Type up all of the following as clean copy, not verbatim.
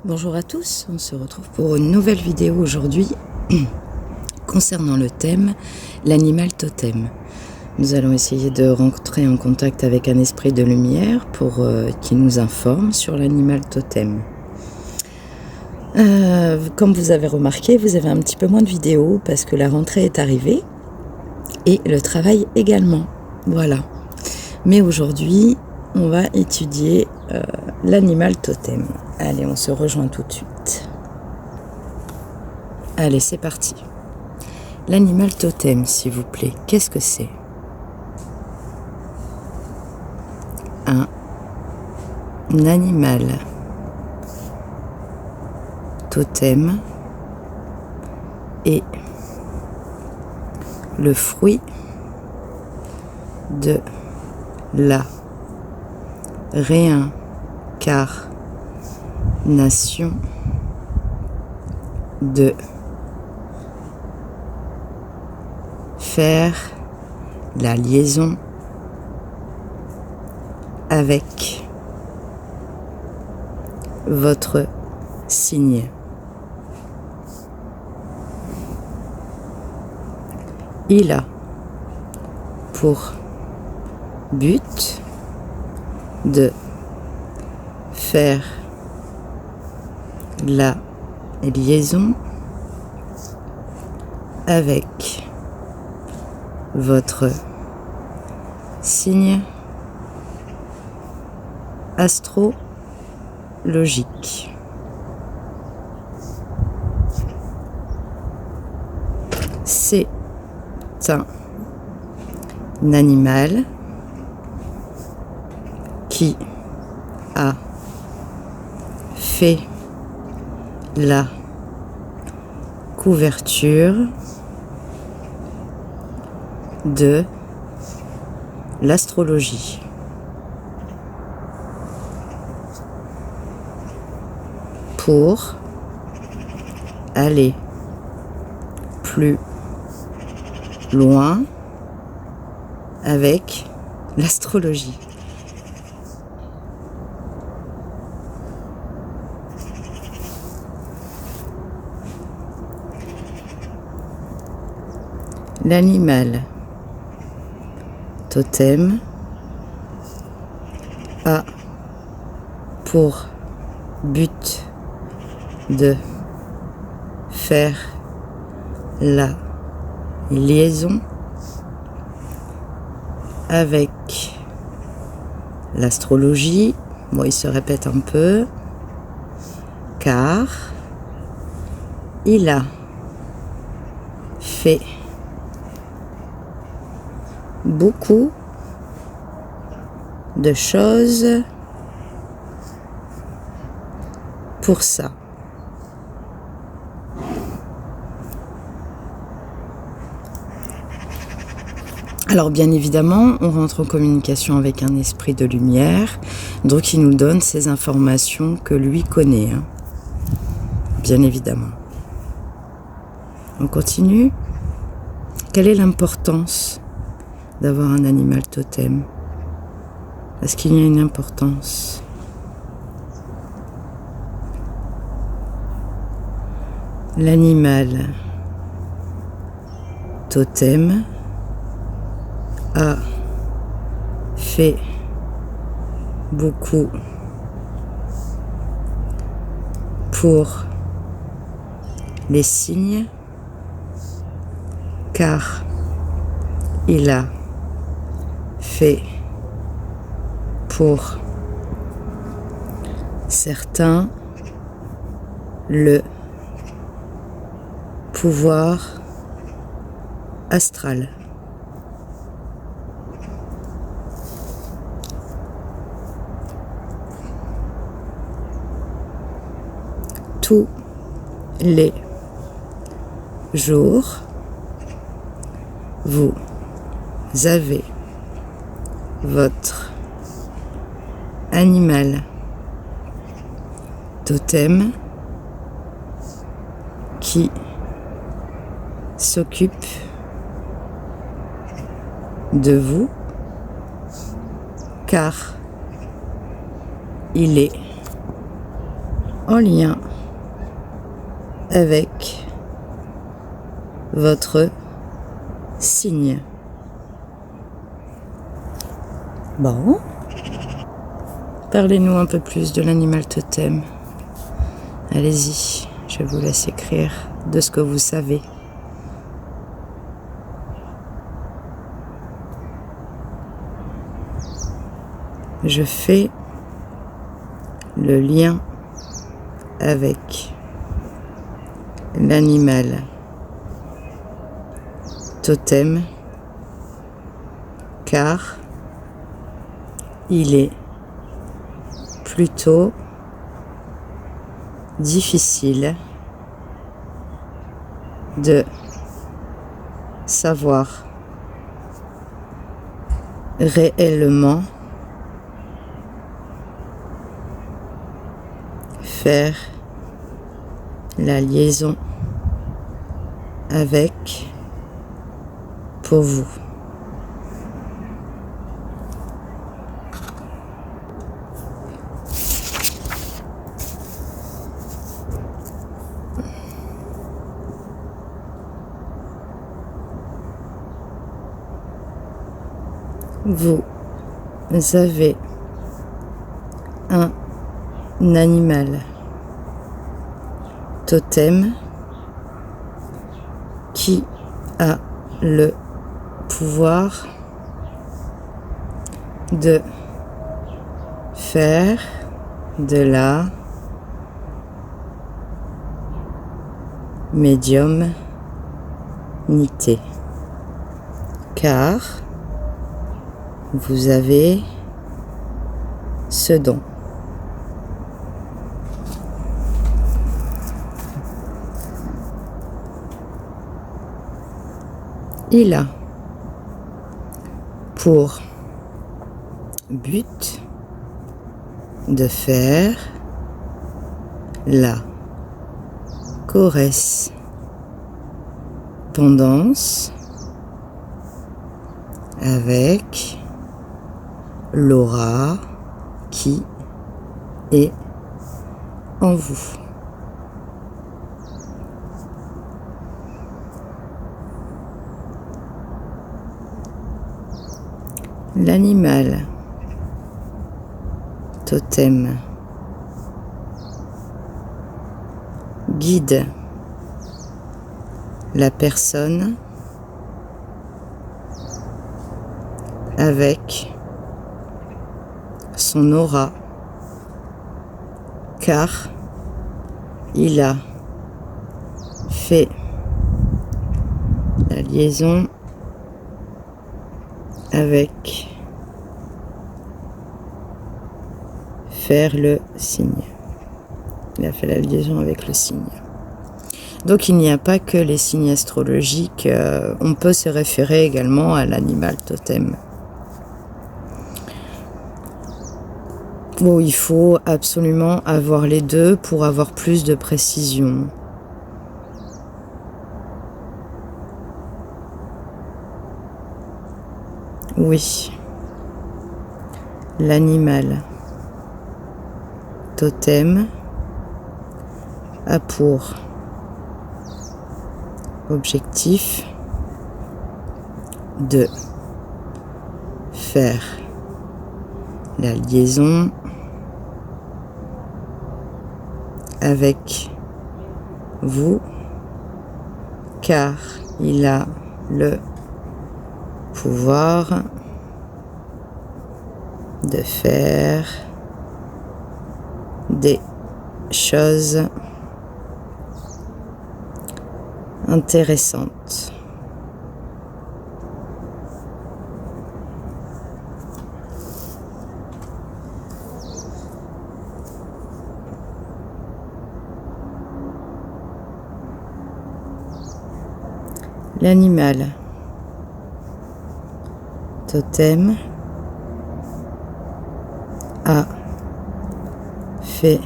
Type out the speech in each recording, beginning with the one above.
Bonjour à tous, on se retrouve pour une nouvelle vidéo aujourd'hui concernant le thème l'animal totem. Nous allons essayer de rentrer en contact avec un esprit de lumière pour qu'il nous informe sur l'animal totem. Comme vous avez remarqué, vous avez un petit peu moins de vidéos parce que la rentrée est arrivée et le travail également. Voilà. Mais aujourd'hui, on va étudier l'animal totem. Allez, on se rejoint tout de suite. Allez, c'est parti. L'animal totem, s'il vous plaît, qu'est-ce que c'est? Un animal totem est le fruit de la réincarnation de faire la liaison avec votre signe. Il a pour but de faire la liaison avec votre signe astrologique. C'est un animal qui a fait la couverture de l'astrologie. Pour aller plus loin avec l'astrologie. L'animal totem a pour but de faire la liaison avec l'astrologie. Bon, il se répète un peu, car il a fait beaucoup de choses pour ça. Alors bien évidemment, on rentre en communication avec un esprit de lumière, donc il nous donne ces informations que lui connaît, hein. Bien évidemment. On continue. Quelle est l'importance d'avoir un animal totem? Est-ce qu'il y a une importance? L'animal totem a fait beaucoup pour les signes, car il a fait pour certains le pouvoir astral. Tous les jours, vous avez votre animal totem qui s'occupe de vous, car il est en lien avec votre signe. Bon. Parlez-nous un peu plus de l'animal totem. Allez-y, je vous laisse écrire de ce que vous savez. Je fais le lien avec l'animal totem car il est plutôt difficile de savoir réellement faire la liaison avec pour vous. Vous avez un animal totem qui a le pouvoir de faire de la médiumnité car vous avez ce don. Il a pour but de faire la correspondance avec l'aura qui est en vous. L'animal totem guide la personne avec son aura car il a fait la liaison avec faire le signe. Il a fait la liaison avec le signe. Donc il n'y a pas que les signes astrologiques, on peut se référer également à l'animal totem. Bon, il faut absolument avoir les deux pour avoir plus de précision. Oui, l'animal totem a pour objectif de faire la liaison avec vous car il a le pouvoir de faire des choses intéressantes. L'animal totem a fait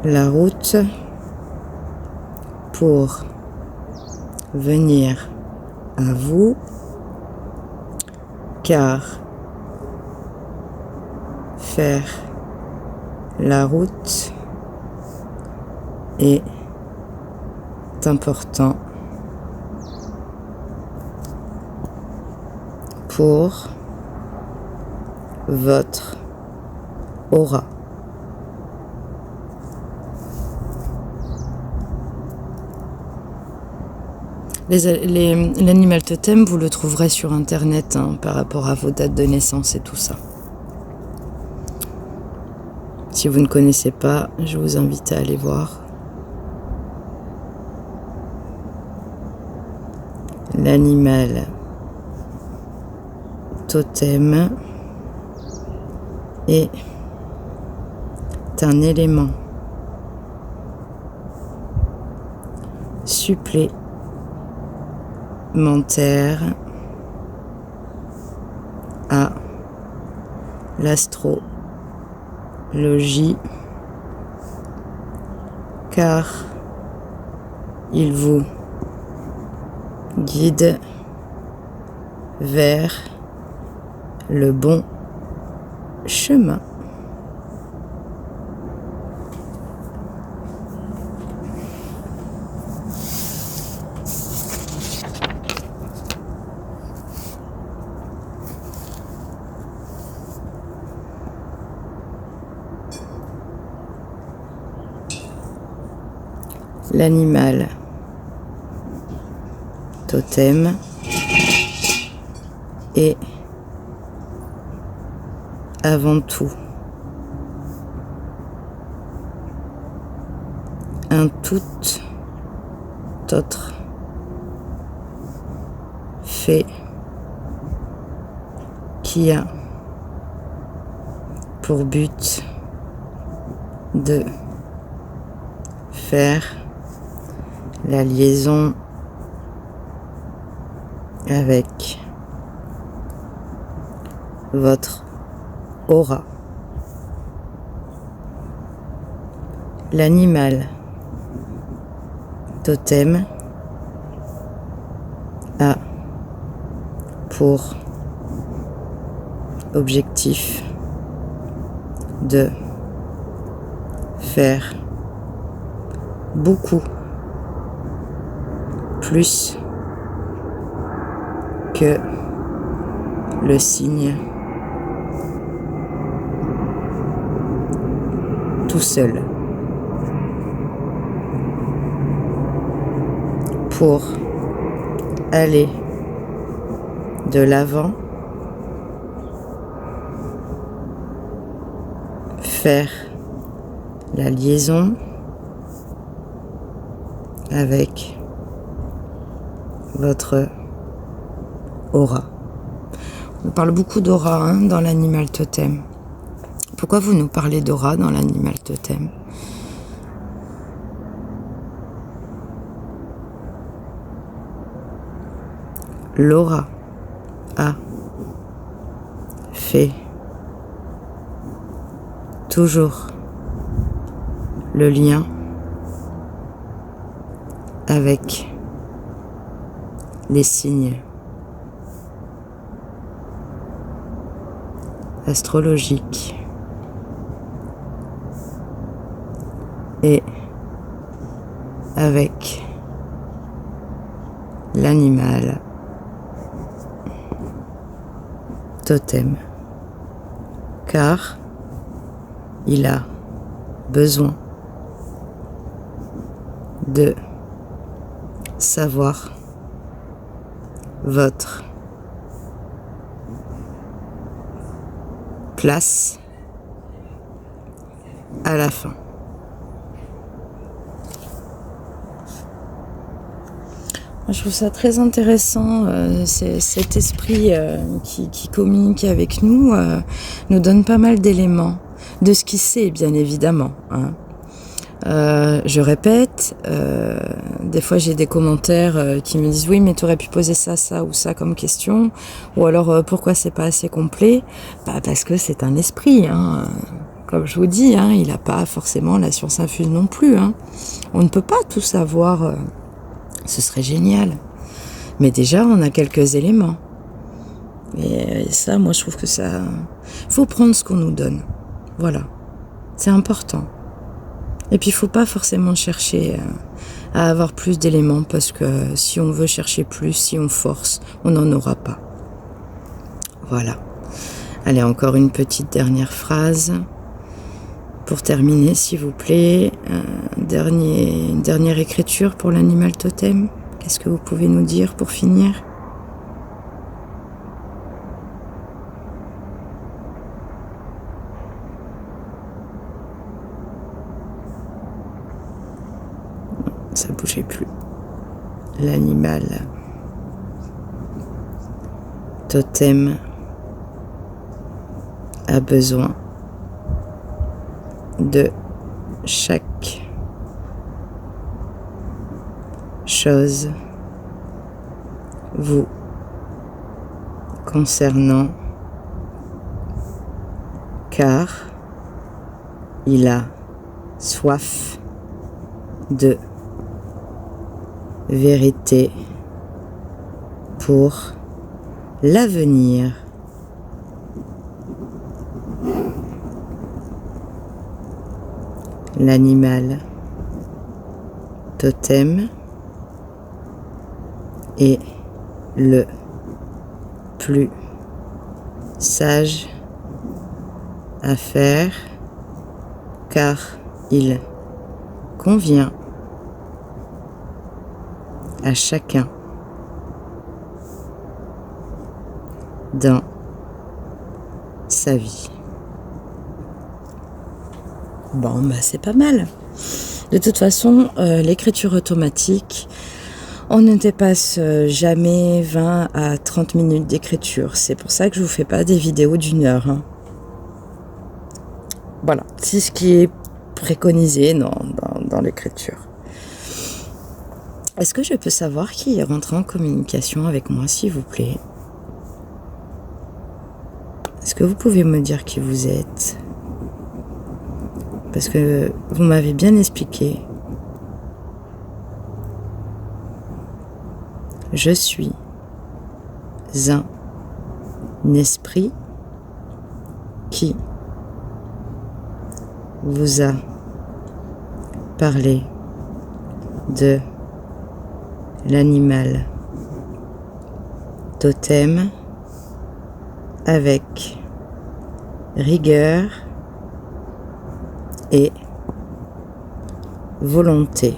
la route pour venir à vous car faire la route est important pour votre aura. L'animal totem, vous le trouverez sur internet par rapport à vos dates de naissance et tout ça. Si vous ne connaissez pas, je vous invite à aller voir. L'animal totem est un élément supplémentaire à l'astrologie, car il vous guide vers le bon chemin. L'animal totem est avant tout un tout autre fait qui a pour but de faire la liaison avec votre aura. L'animal totem a pour objectif de faire beaucoup plus que le signe tout seul. Pour aller de l'avant, faire la liaison avec votre aura. On parle beaucoup d'aura dans l'animal totem. Pourquoi vous nous parlez d'aura dans l'animal totem? L'aura a fait toujours le lien avec les signes astrologiques et avec l'animal totem, car il a besoin de savoir votre place à la fin. Je trouve ça très intéressant, cet esprit qui communique avec nous donne pas mal d'éléments, de ce qu'il sait bien évidemment. Je répète, des fois j'ai des commentaires qui me disent oui mais tu aurais pu poser ça, ça ou ça comme question, ou alors pourquoi c'est pas assez complet? Parce que c'est un esprit, comme je vous dis, il n'a pas forcément la science infuse non plus. On ne peut pas tout savoir. Ce serait génial. Mais déjà, on a quelques éléments. Et ça, moi, je trouve que ça... faut prendre ce qu'on nous donne. Voilà. C'est important. Et puis il faut pas forcément chercher à avoir plus d'éléments, parce que si on veut chercher plus, si on force, on n'en aura pas. Voilà. Allez, encore une petite dernière phrase pour terminer, s'il vous plaît. Une dernière écriture pour l'animal totem. Qu'est-ce que vous pouvez nous dire pour finir? Ça bougeait plus. L'animal totem a besoin de chaque chose vous concernant, car il a soif de vérité pour l'avenir. L'animal totem est le plus sage à faire, car il convient à chacun dans sa vie. Bon, bah c'est pas mal. De toute façon, l'écriture automatique, on ne dépasse jamais 20 à 30 minutes d'écriture. C'est pour ça que je vous fais pas des vidéos d'1 heure. Hein. Voilà, c'est ce qui est préconisé dans l'écriture. Est-ce que je peux savoir qui est rentré en communication avec moi, s'il vous plaît? Est-ce que vous pouvez me dire qui vous êtes? Parce que vous m'avez bien expliqué. Je suis un esprit qui vous a parlé de l'animal totem avec rigueur et volonté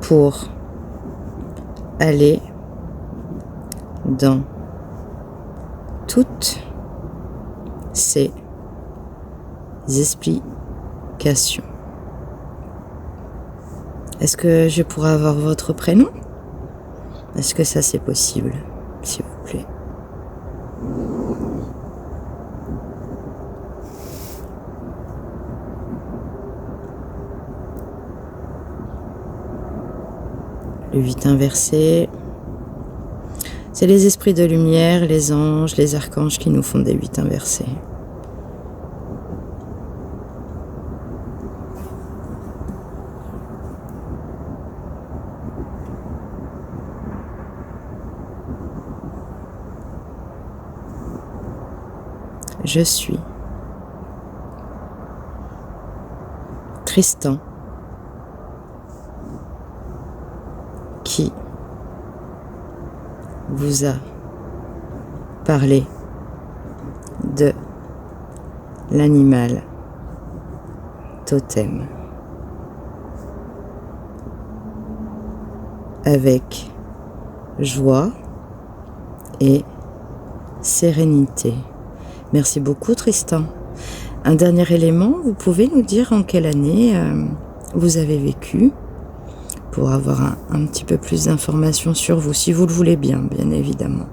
pour aller dans toutes ces explications. Est-ce que je pourrais avoir votre prénom? Est-ce que ça c'est possible, s'il vous plaît? Le 8 inversé, c'est les esprits de lumière, les anges, les archanges qui nous font des 8 inversés. Je suis Tristan qui vous a parlé de l'animal totem avec joie et sérénité. Merci beaucoup, Tristan. Un dernier élément, vous pouvez nous dire en quelle année vous avez vécu, pour avoir un petit peu plus d'informations sur vous, si vous le voulez bien, bien évidemment.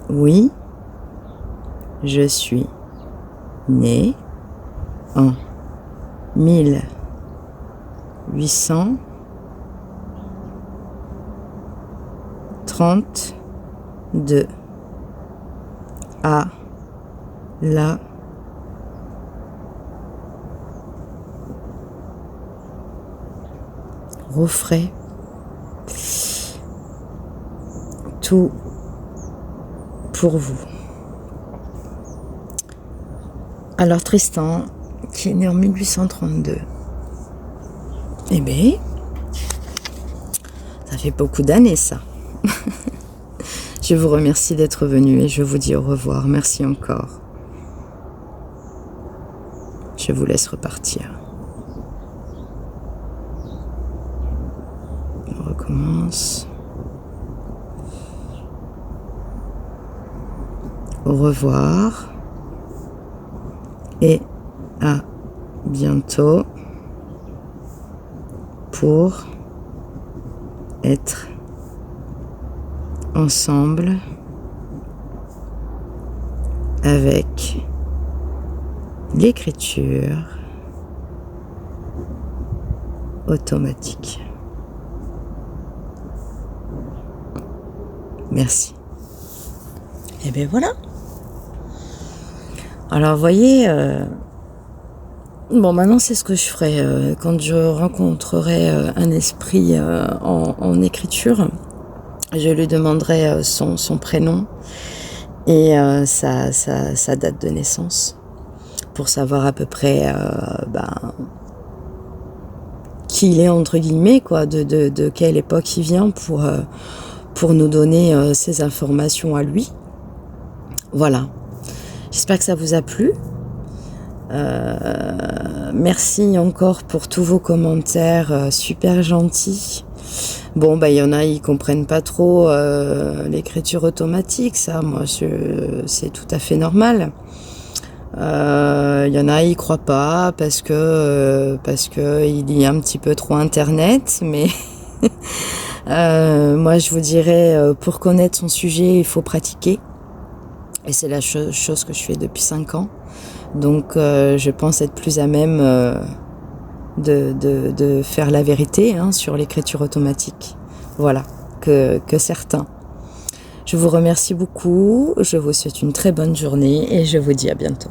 Oui, je suis né en 1832 à la Roffray. Tout pour vous. Alors Tristan, qui est né en 1832. Eh bien, ça fait beaucoup d'années ça. Je vous remercie d'être venu et je vous dis au revoir. Merci encore. Je vous laisse repartir. On recommence. Au revoir. Et à bientôt pour être ensemble avec l'écriture automatique. Merci. Et bien voilà. Alors vous voyez, bon maintenant c'est ce que je ferai quand je rencontrerai un esprit en écriture. Je lui demanderai son prénom et sa date de naissance pour savoir à peu près qui il est entre guillemets, quoi, de quelle époque il vient pour nous donner ces informations à lui. Voilà. J'espère que ça vous a plu. Merci encore pour tous vos commentaires super gentils. Bon, il y en a, ils comprennent pas trop l'écriture automatique, ça, moi, c'est tout à fait normal. Il y en a, ils croient pas parce que il y a un petit peu trop Internet, mais moi, je vous dirais, pour connaître son sujet, il faut pratiquer. Et c'est la chose que je fais depuis 5 ans. Donc, je pense être plus à même de faire la vérité sur l'écriture automatique. Voilà, que certains. Je vous remercie beaucoup. Je vous souhaite une très bonne journée et je vous dis à bientôt.